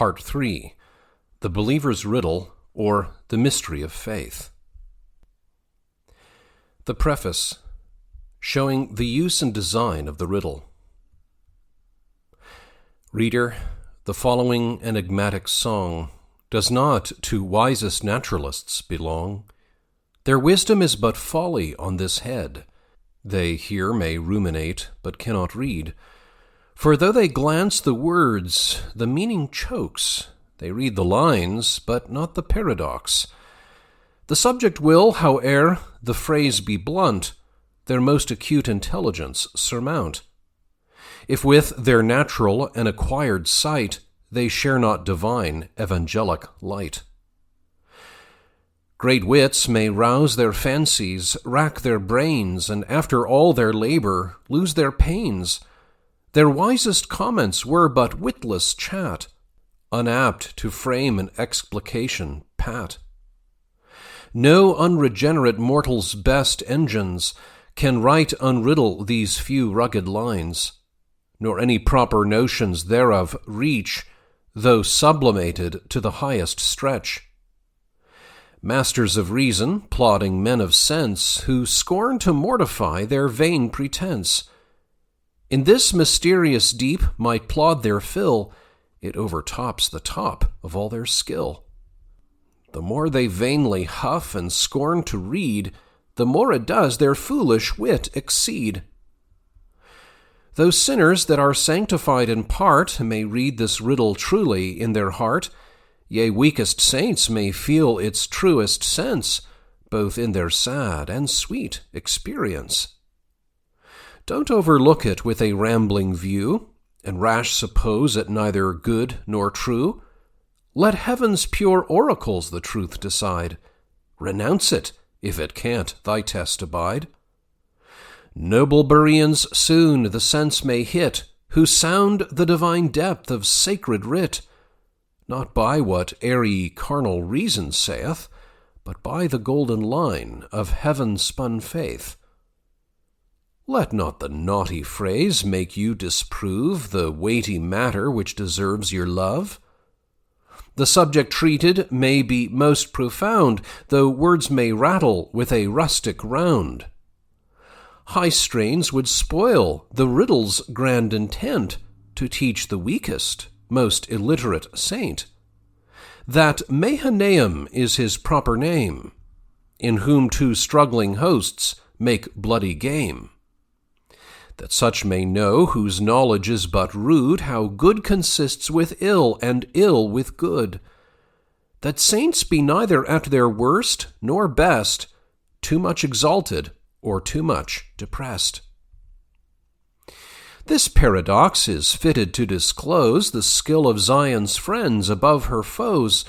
Part 3, The Believer's Riddle, or the Mystery of Faith. The Preface, showing the use and design of the riddle. Reader, the following enigmatic song does not to wisest naturalists belong. Their wisdom is but folly on this head. They here may ruminate, but cannot read. For though they glance the words, the meaning chokes. They read the lines, but not the paradox. The subject will, howe'er the phrase be blunt, their most acute intelligence surmount. If with their natural and acquired sight they share not divine evangelic light. Great wits may rouse their fancies, rack their brains, and after all their labor lose their pains. Their wisest comments were but witless chat, unapt to frame an explication pat. No unregenerate mortal's best engines can right unriddle these few rugged lines, nor any proper notions thereof reach, though sublimated to the highest stretch. Masters of reason, plodding men of sense, who scorn to mortify their vain pretense, in this mysterious deep might plod their fill. It overtops the top of all their skill. The more they vainly huff and scorn to read, the more it does their foolish wit exceed. Those sinners that are sanctified in part may read this riddle truly in their heart, yea, weakest saints may feel its truest sense, both in their sad and sweet experience. Don't overlook it with a rambling view, and rash suppose it neither good nor true. Let heaven's pure oracles the truth decide. Renounce it, if it can't thy test abide. Noble Bereans soon the sense may hit, who sound the divine depth of sacred writ, not by what airy carnal reason saith, but by the golden line of heaven-spun faith. Let not the naughty phrase make you disprove the weighty matter which deserves your love. The subject treated may be most profound, though words may rattle with a rustic round. High strains would spoil the riddle's grand intent, to teach the weakest, most illiterate saint that Mahanaim is his proper name, in whom two struggling hosts make bloody game. That such may know, whose knowledge is but rude, how good consists with ill, and ill with good. That saints be neither at their worst nor best, too much exalted or too much depressed. This paradox is fitted to disclose the skill of Zion's friends above her foes,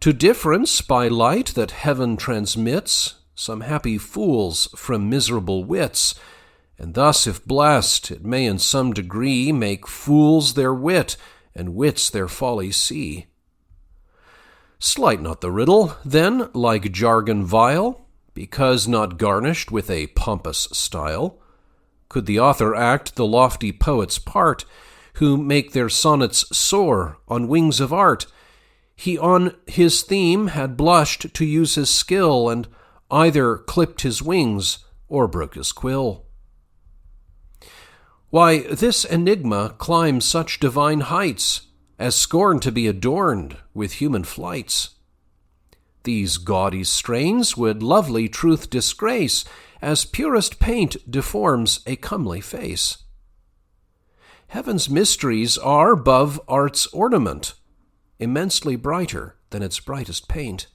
to difference by light that heaven transmits some happy fools from miserable wits, and thus, if blessed, it may in some degree make fools their wit, and wits their folly see. Slight not the riddle, then, like jargon vile, because not garnished with a pompous style. Could the author act the lofty poet's part, who make their sonnets soar on wings of art, he on his theme had blushed to use his skill, and either clipped his wings or broke his quill. Why, this enigma climbs such divine heights as scorn to be adorned with human flights. These gaudy strains would lovely truth disgrace, as purest paint deforms a comely face. Heaven's mysteries are, 'bove art's ornament, immensely brighter than its brightest paint.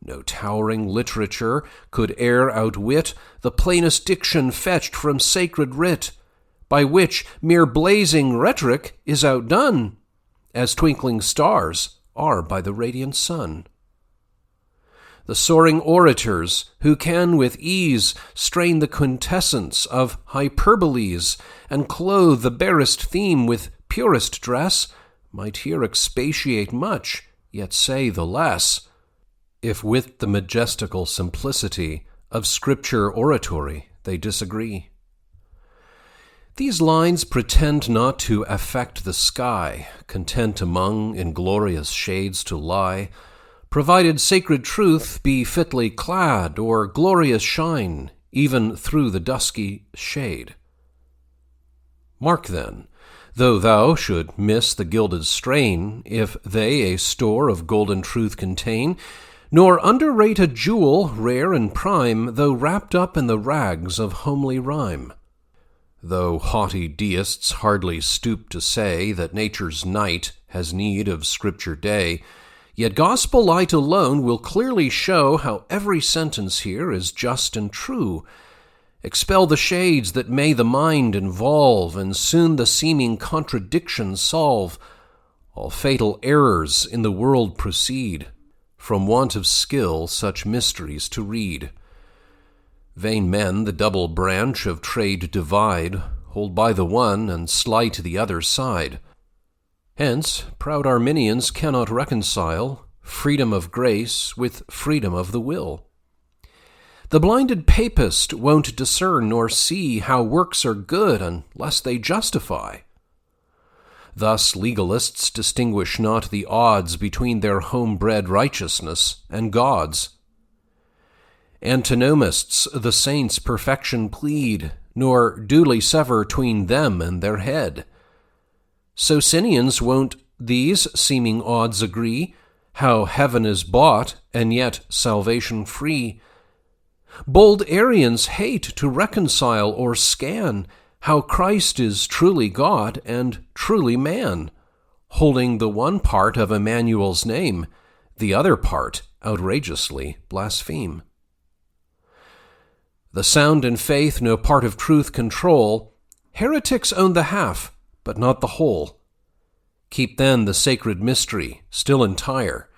No towering literature could e'er outwit the plainest diction fetched from sacred writ, by which mere blazing rhetoric is outdone, as twinkling stars are by the radiant sun. The soaring orators, who can with ease strain the quintessence of hyperboles, and clothe the barest theme with purest dress, might here expatiate much, yet say the less, if with the majestical simplicity of Scripture oratory they disagree. These lines pretend not to affect the sky, content among inglorious shades to lie, provided sacred truth be fitly clad, or glorious shine even through the dusky shade. Mark then, though thou should miss the gilded strain, if they a store of golden truth contain, nor underrate a jewel rare and prime, though wrapped up in the rags of homely rhyme. Though haughty deists hardly stoop to say that nature's night has need of Scripture day, yet gospel light alone will clearly show how every sentence here is just and true. Expel the shades that may the mind involve, and soon the seeming contradiction solve. All fatal errors in the world proceed from want of skill such mysteries to read. Vain men the double branch of trade divide, hold by the one and slight the other side. Hence, proud Arminians cannot reconcile freedom of grace with freedom of the will. The blinded papist won't discern nor see how works are good unless they justify. Thus legalists distinguish not the odds between their home-bred righteousness and God's. Antinomists the saints' perfection plead, nor duly sever tween them and their head. Socinians won't these seeming odds agree, how heaven is bought and yet salvation free. Bold Arians hate to reconcile or scan how Christ is truly God and truly man, holding the one part of Emmanuel's name, the other part outrageously blaspheme. The sound and faith no part of truth control, heretics own the half, but not the whole. Keep then the sacred mystery still entire.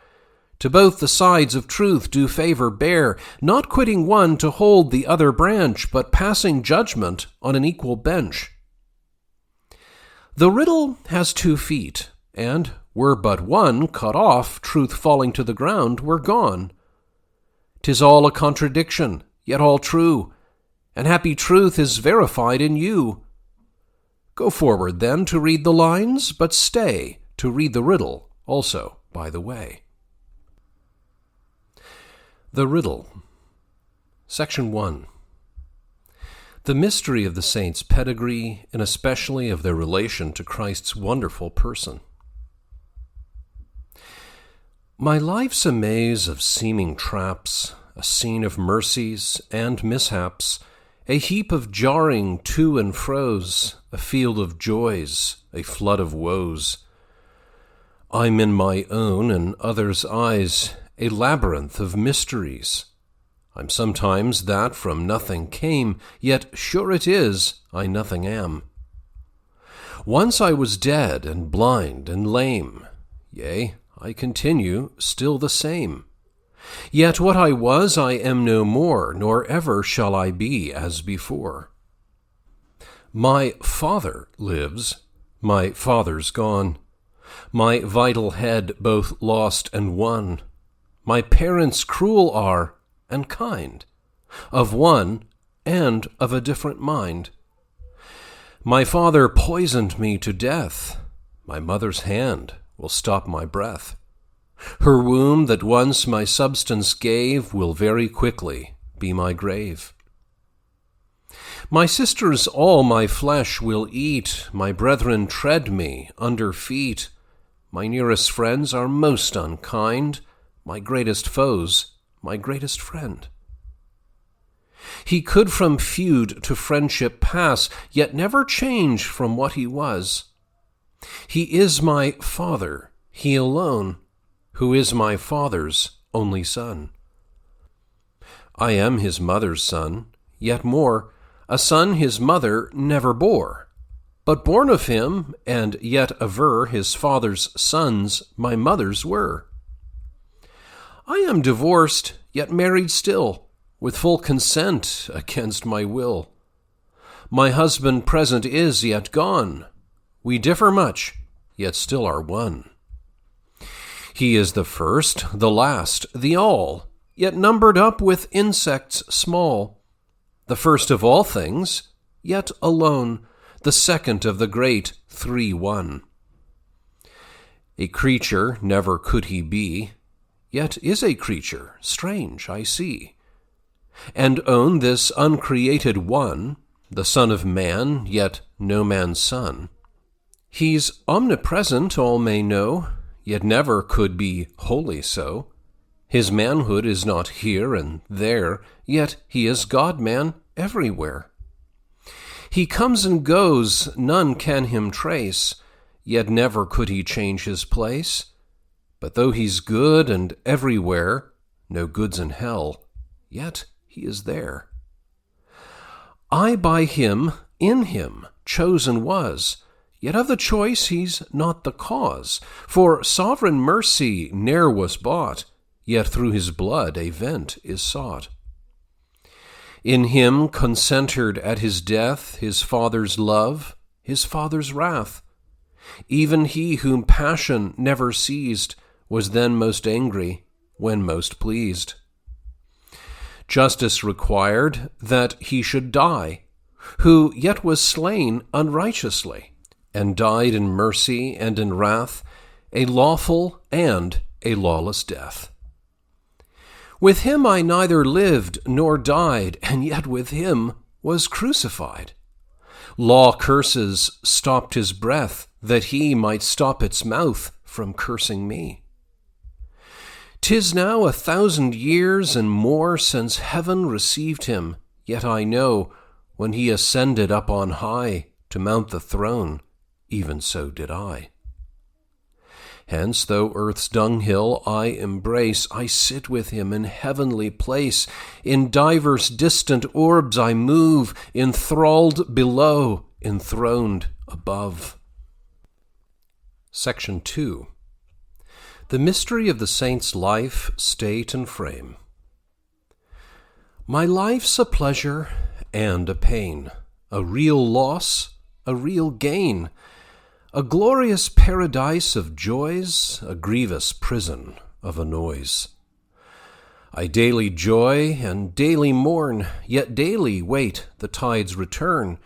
To both the sides of truth do favor bear, not quitting one to hold the other branch, but passing judgment on an equal bench. The riddle has 2 feet, and were but one cut off, truth falling to the ground, were gone. 'Tis all a contradiction, yet all true, and happy truth is verified in you. Go forward, then, to read the lines, but stay to read the riddle also by the way. The Riddle. Section 1. The mystery of the saints' pedigree, and especially of their relation to Christ's wonderful person. My life's a maze of seeming traps, a scene of mercies and mishaps, a heap of jarring to and fro's, a field of joys, a flood of woes. I'm in my own and others' eyes a labyrinth of mysteries. I'm sometimes that from nothing came, yet sure it is I nothing am. Once I was dead and blind and lame, yea, I continue still the same. Yet what I was I am no more, nor ever shall I be as before. My Father lives, my Father's gone, my vital head both lost and won. My parents cruel are and kind, of one and of a different mind. My father poisoned me to death, my mother's hand will stop my breath. Her womb that once my substance gave will very quickly be my grave. My sisters all my flesh will eat, my brethren tread me under feet. My nearest friends are most unkind, my greatest foes my greatest friend. He could from feud to friendship pass, yet never change from what he was. He is my Father, he alone, who is my Father's only Son. I am his mother's son, yet more, a son his mother never bore, but born of him, and yet aver his father's sons my mother's were. I am divorced, yet married still, with full consent against my will. My husband present is, yet gone. We differ much, yet still are one. He is the first, the last, the all, yet numbered up with insects small. The first of all things, yet alone, the second of the great 3-1. A creature never could he be, yet is a creature, strange, I see, and own this uncreated one, the Son of Man, yet no man's son. He's omnipresent, all may know, yet never could be wholly so. His manhood is not here and there, yet he is God-man everywhere. He comes and goes, none can him trace, yet never could he change his place. But though he's good and everywhere, no good's in hell, yet he is there. I by him, in him, chosen was, yet of the choice he's not the cause. For sovereign mercy ne'er was bought, yet through his blood a vent is sought. In him concentred at his death his Father's love, his Father's wrath. Even he whom passion never seized was then most angry, when most pleased. Justice required that he should die, who yet was slain unrighteously, and died in mercy and in wrath, a lawful and a lawless death. With him I neither lived nor died, and yet with him was crucified. Law curses stopped his breath, that he might stop its mouth from cursing me. 'Tis now 1,000 years and more since heaven received him, yet I know, when he ascended up on high to mount the throne, even so did I. Hence, though earth's dunghill I embrace, I sit with him in heavenly place. In divers distant orbs I move, enthralled below, enthroned above. Section 2. The mystery of the saint's life, state, and frame. My life's a pleasure and a pain, a real loss, a real gain, a glorious paradise of joys, a grievous prison of a noise. I daily joy and daily mourn, yet daily wait the tide's return.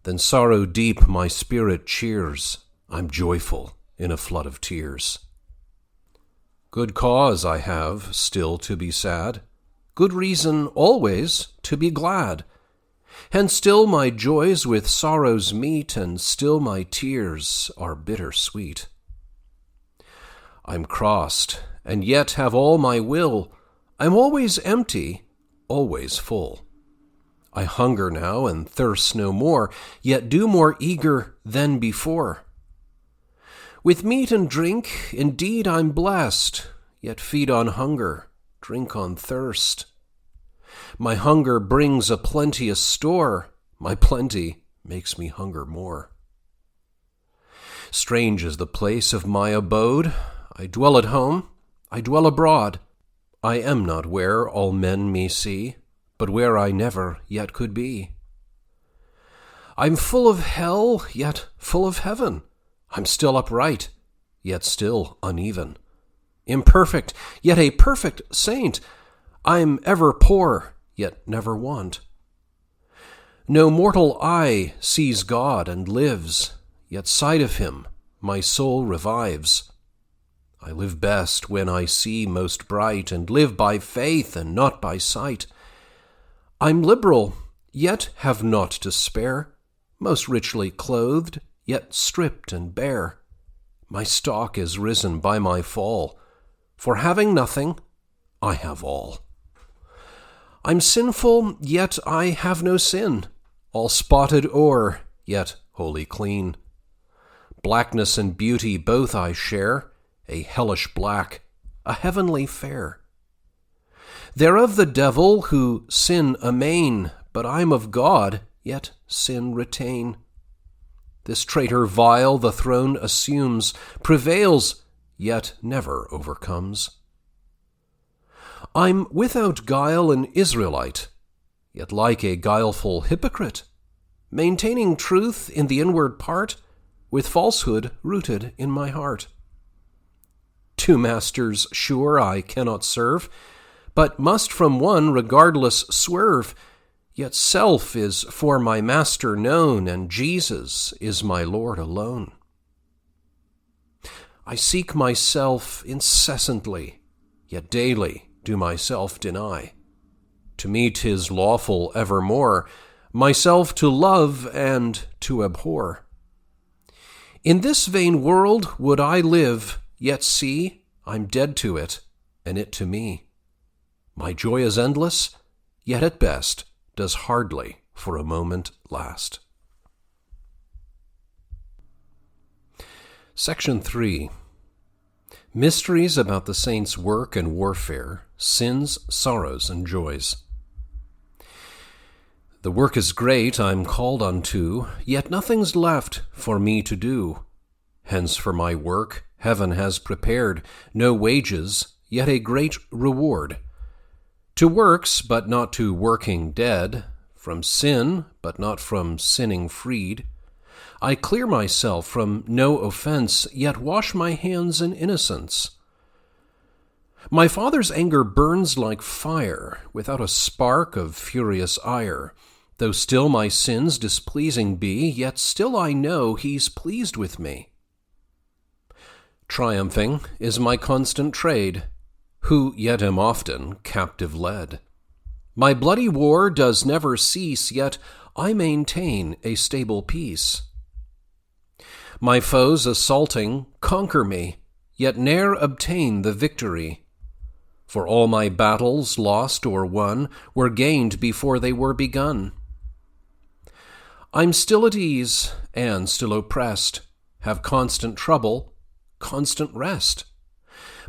Then sorrow deep my spirit cheers, I'm joyful in a flood of tears. Good cause I have still to be sad, good reason always to be glad. And still my joys with sorrows meet, and still my tears are bitter sweet. I'm crossed, and yet have all my will. I'm always empty, always full. I hunger now and thirst no more, yet do more eager than before. With meat and drink, indeed I'm blessed, yet feed on hunger, drink on thirst. My hunger brings a plenteous store, my plenty makes me hunger more. Strange is the place of my abode, I dwell at home, I dwell abroad. I am not where all men me see, but where I never yet could be. I'm full of hell, yet full of heaven. I'm still upright, yet still uneven. Imperfect, yet a perfect saint. I'm ever poor, yet never want. No mortal eye sees God and lives, yet sight of him my soul revives. I live best when I see most bright, and live by faith and not by sight. I'm liberal, yet have naught to spare, most richly clothed, yet stripped and bare. My stock is risen by my fall, for having nothing, I have all. I'm sinful, yet I have no sin, all spotted o'er, yet wholly clean. Blackness and beauty both I share, a hellish black, a heavenly fair. They're of the devil who sin amain, but I'm of God, yet sin retain. This traitor vile the throne assumes, prevails, yet never overcomes. I'm without guile an Israelite, yet like a guileful hypocrite, maintaining truth in the inward part, with falsehood rooted in my heart. Two masters sure I cannot serve, but must from one regardless swerve, Yet self is for my master known, and Jesus is my Lord alone. I seek myself incessantly, yet daily do myself deny. To me 'tis lawful evermore, myself to love and to abhor. In this vain world would I live, yet see, I'm dead to it, and it to me. My joy is endless, yet at best does hardly for a moment last. Section 3. Mysteries about the saints' work and warfare, sins, sorrows, and joys. The work is great I'm called unto, yet nothing's left for me to do. Hence for my work heaven has prepared no wages, yet a great reward. To works, but not to working dead, from sin, but not from sinning freed. I clear myself from no offense, yet wash my hands in innocence. My Father's anger burns like fire, without a spark of furious ire. Though still my sins displeasing be, yet still I know He's pleased with me. Triumphing is my constant trade, who yet am often captive led. My bloody war does never cease, yet I maintain a stable peace. My foes assaulting conquer me, yet ne'er obtain the victory. For all my battles, lost or won, were gained before they were begun. I'm still at ease and still oppressed, have constant trouble, constant rest.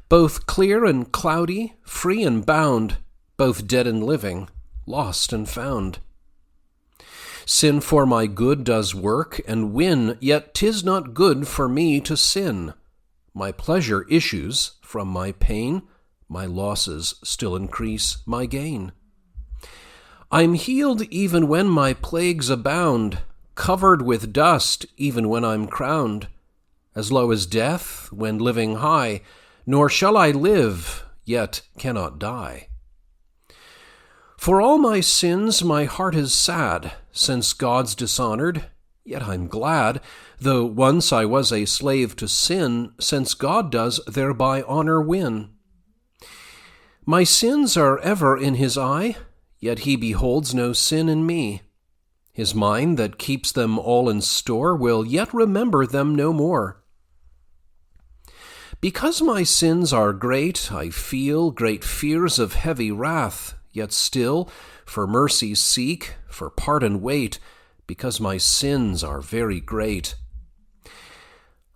Both clear and cloudy, free and bound, both dead and living, lost and found. Sin for my good does work and win, yet 'tis not good for me to sin. My pleasure issues from my pain, my losses still increase my gain. I'm healed even when my plagues abound, covered with dust even when I'm crowned, as low as death when living high, nor shall I live, yet cannot die. For all my sins my heart is sad, since God's dishonored, yet I'm glad, though once I was a slave to sin, since God does thereby honor win. My sins are ever in His eye, yet He beholds no sin in me. His mind that keeps them all in store will yet remember them no more. Because my sins are great, I feel great fears of heavy wrath, yet still for mercy seek, for pardon wait, because my sins are very great.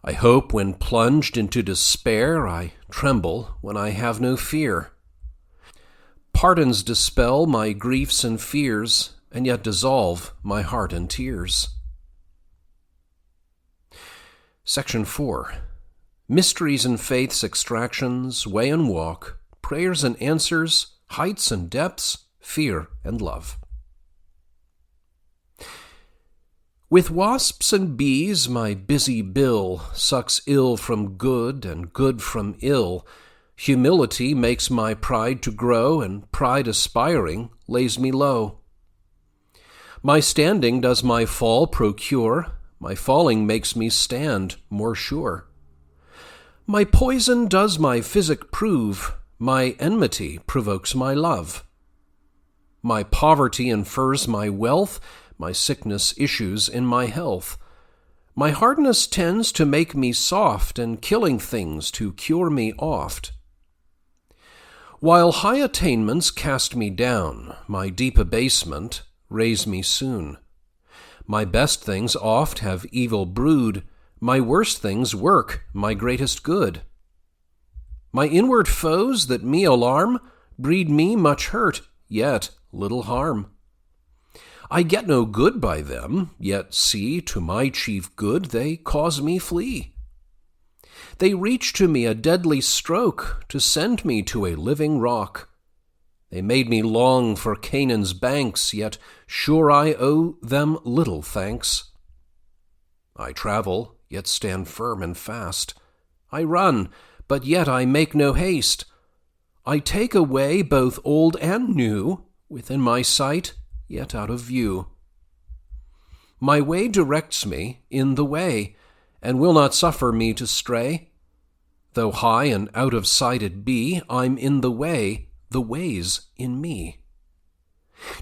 I hope when plunged into despair, I tremble when I have no fear. Pardons dispel my griefs and fears, and yet dissolve my heart in tears. Section 4. Mysteries in faith's extractions, way and walk, prayers and answers, heights and depths, fear and love. With wasps and bees my busy bill sucks ill from good and good from ill. Humility makes my pride to grow, and pride aspiring lays me low. My standing does my fall procure, my falling makes me stand more sure. My poison does my physic prove, my enmity provokes my love. My poverty infers my wealth, my sickness issues in my health. My hardness tends to make me soft, and killing things to cure me oft. While high attainments cast me down, my deep abasement raise me soon. My best things oft have evil brood, my worst things work my greatest good. My inward foes that me alarm breed me much hurt, yet little harm. I get no good by them, yet see, to my chief good they cause me flee. They reach to me a deadly stroke to send me to a living rock. They made me long for Canaan's banks, yet sure I owe them little thanks. I travel, yet stand firm and fast. I run, but yet I make no haste. I take away both old and new within my sight, yet out of view. My way directs me in the way, and will not suffer me to stray. Though high and out of sight it be, I'm in the way's in me.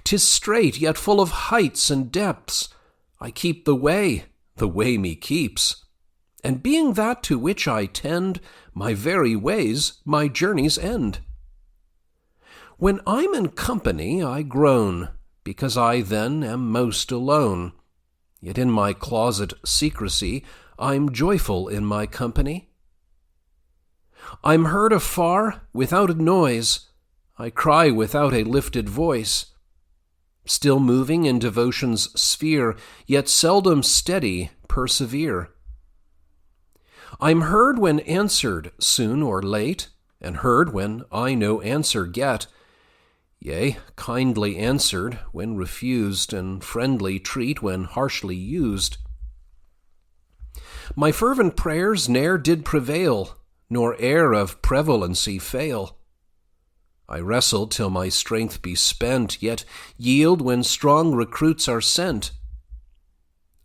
'Tis straight, yet full of heights and depths. I keep the way me keeps. And being that to which I tend, my very ways my journey's end. When I'm in company I groan, because I then am most alone. Yet in my closet secrecy I'm joyful in my company. I'm heard afar without a noise, I cry without a lifted voice. Still moving in devotion's sphere, yet seldom steady persevere. I'm heard when answered soon or late, and heard when I no answer get. Yea, kindly answered when refused, and friendly treat when harshly used. My fervent prayers ne'er did prevail, nor e'er of prevalency fail. I wrestle till my strength be spent, yet yield when strong recruits are sent.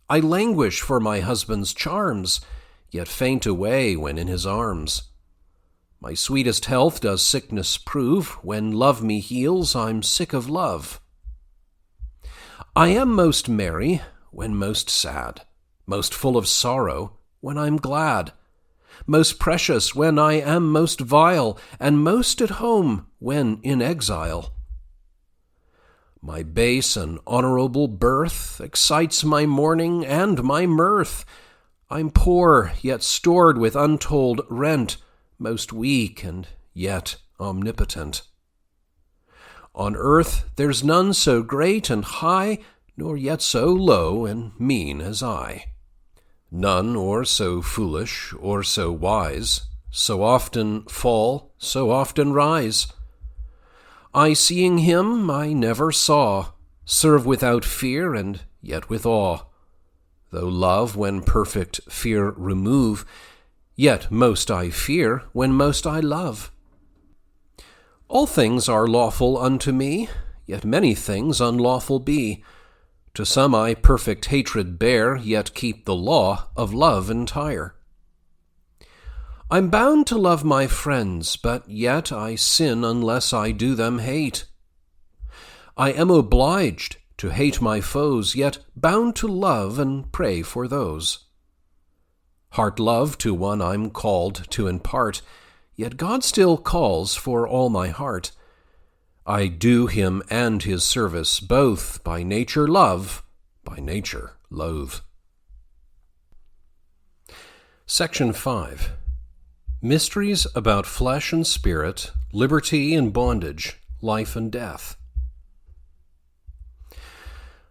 I languish for my husband's charms, yet faint away when in his arms. My sweetest health does sickness prove, when love me heals, I'm sick of love. I am most merry when most sad, most full of sorrow when I'm glad, most precious when I am most vile, and most at home when in exile. My base and honorable birth excites my mourning and my mirth. I'm poor, yet stored with untold rent, most weak and yet omnipotent. On earth there's none so great and high, nor yet so low and mean as I. None or so foolish or so wise, so often fall, so often rise. I, seeing him I never saw, serve without fear and yet with awe. Though love when perfect fear remove, yet most I fear when most I love. All things are lawful unto me, yet many things unlawful be. To some I perfect hatred bear, yet keep the law of love entire. I'm bound to love my friends, but yet I sin unless I do them hate. I am obliged to hate my foes, yet bound to love and pray for those. Heart love to one I'm called to impart, yet God still calls for all my heart. I do him and his service both, by nature love, by nature loathe. Section 5. Mysteries about flesh and spirit, liberty and bondage, life and death.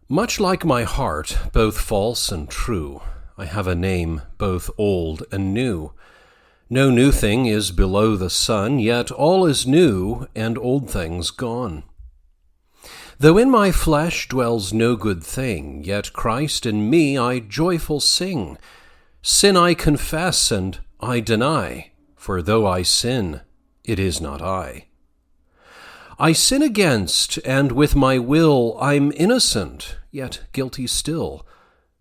Much like my heart, both false and true, I have a name both old and new. No new thing is below the sun, yet all is new, and old things gone. Though in my flesh dwells no good thing, yet Christ in me I joyful sing. Sin I confess and I deny, for though I sin, it is not I. I sin against, and with my will I'm innocent, yet guilty still.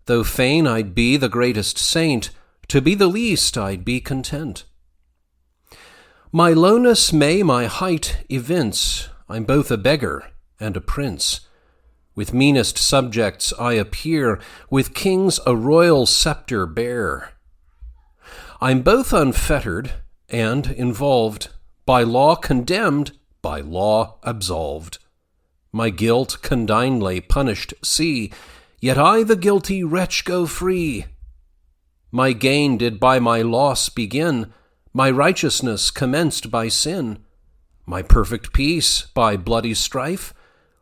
Though fain I'd be the greatest saint, to be the least I'd be content. My lowness may my height evince, I'm both a beggar and a prince. With meanest subjects I appear, with kings a royal sceptre bear. I'm both unfettered and involved, by law condemned, by law absolved. My guilt condignly punished see, yet I the guilty wretch go free. My gain did by my loss begin, my righteousness commenced by sin, my perfect peace by bloody strife.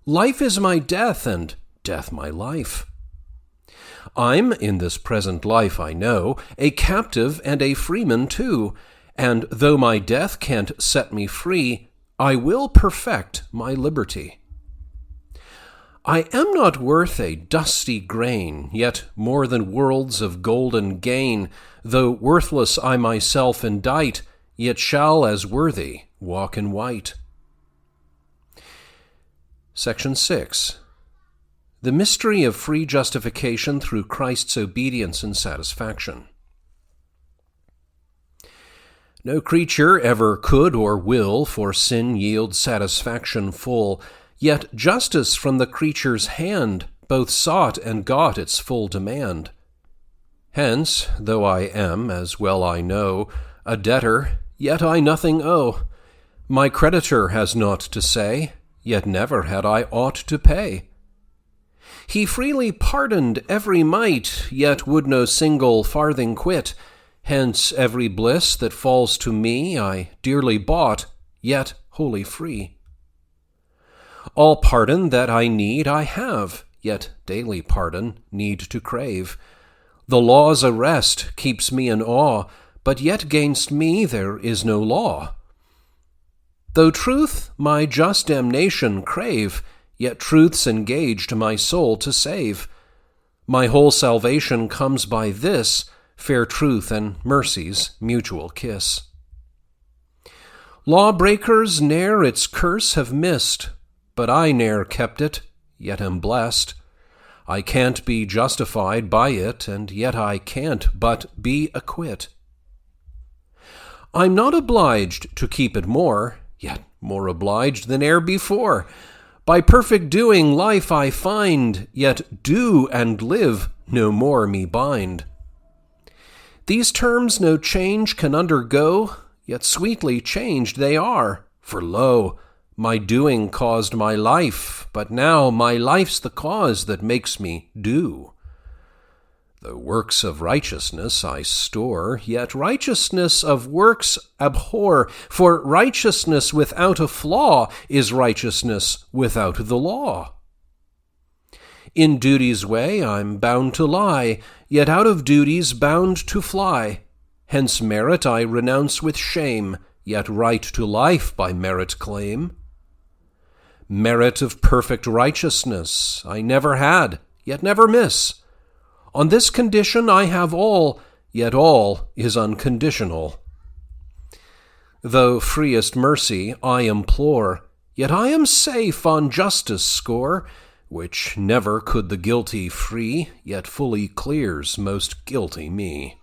Life is my death, and death my life. I'm, in this present life I know, a captive and a freeman too, and though my death can't set me free, I will perfect my liberty. I am not worth a dusty grain, yet more than worlds of golden gain. Though worthless I myself indict, yet shall as worthy walk in white. Section 6. The mystery of free justification through Christ's obedience and satisfaction. No creature ever could or will for sin yield satisfaction full, yet justice from the creature's hand both sought and got its full demand. Hence, though I am, as well I know, a debtor, yet I nothing owe. My creditor has naught to say, yet never had I aught to pay. He freely pardoned every mite, yet would no single farthing quit. Hence every bliss that falls to me I dearly bought, yet wholly free. All pardon that I need I have, yet daily pardon need to crave. The law's arrest keeps me in awe, but yet gainst me there is no law. Though truth my just damnation crave, yet truth's engaged my soul to save. My whole salvation comes by this, fair truth and mercy's mutual kiss. Lawbreakers ne'er its curse have missed, but I ne'er kept it, yet am blessed. I can't be justified by it, and yet I can't but be acquit. I'm not obliged to keep it more, yet more obliged than e'er before. By perfect doing life I find, yet do and live no more me bind. These terms no change can undergo, yet sweetly changed they are. For lo, my doing caused my life, but now my life's the cause that makes me do. The works of righteousness I store, yet righteousness of works abhor, for righteousness without a flaw is righteousness without the law. In duty's way I'm bound to lie, yet out of duty's bound to fly. Hence merit I renounce with shame, yet right to life by merit claim. Merit of perfect righteousness I never had, yet never miss. On this condition I have all, yet all is unconditional. Though freest mercy I implore, yet I am safe on justice score, which never could the guilty free, yet fully clears most guilty me.